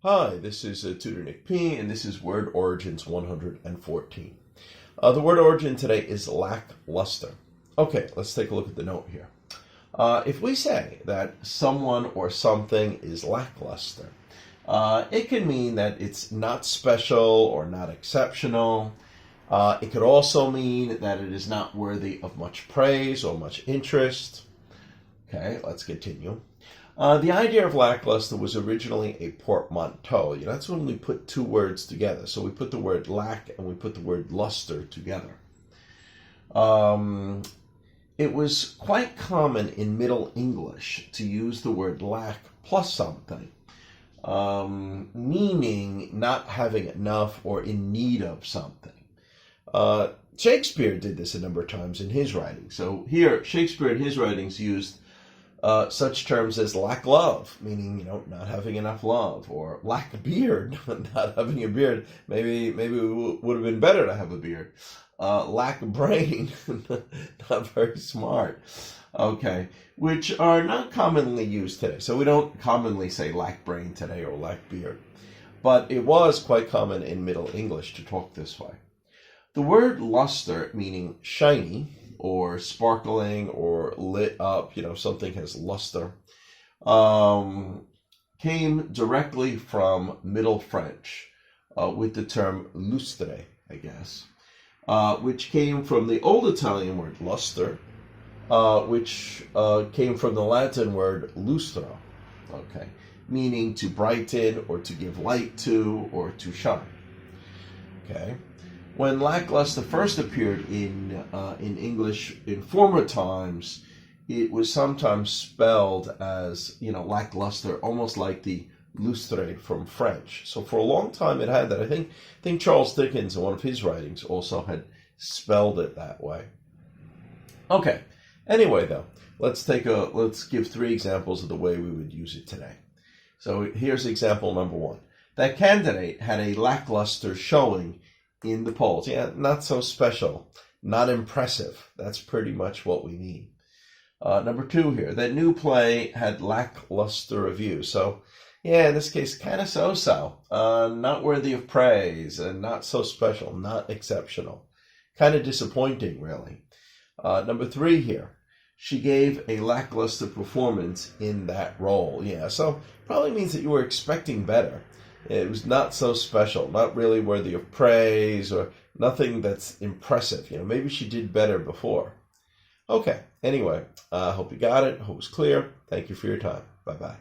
Hi, this is Tutor Nick P, and this is Word Origins 114. The word origin today is lackluster. Okay, let's take a look at the note here. If we say that someone or something is lackluster, it can mean that it's not special or not exceptional. It could also mean that it is not worthy of much praise or much interest. Okay, let's continue. The idea of lackluster was originally a portmanteau. That's when we put two words together. So we put the word lack and we put the word luster together. It was quite common in Middle English to use the word lack plus something, meaning not having enough or in need of something. Shakespeare did this a number of times in his writings. So here, Shakespeare in his writings used such terms as lack love, meaning not having enough love, or lack beard, not having a beard. Maybe it would have been better to have a beard. Lack brain, not very smart. Okay, which are not commonly used today. So we don't commonly say lack brain today or lack beard, but it was quite common in Middle English to talk this way. The word luster, meaning shiny, or sparkling, or lit up, something has luster, came directly from Middle French with the term lustre, I guess, which came from the Old Italian word luster, which came from the Latin word lustro, okay, meaning to brighten or to give light to or to shine. Okay. When lackluster first appeared in English in former times, it was sometimes spelled as lackluster, almost like the lustre from French. So for a long time it had that. I think Charles Dickens in one of his writings also had spelled it that way. Okay. Anyway, though, let's give three examples of the way we would use it today. So here's example number one. That candidate had a lackluster showing in the polls. Yeah, not so special, not impressive. That's pretty much what we mean. Number two here, that new play had lackluster reviews. So, yeah, in this case, kind of so-so, not worthy of praise, and not so special, not exceptional. Kind of disappointing, really. Number three here, she gave a lackluster performance in that role. Yeah, so probably means that you were expecting better. It was not so special, not really worthy of praise, or nothing that's impressive. Maybe she did better before. Okay, anyway, I hope you got it. Hope it was clear. Thank you for your time. Bye-bye.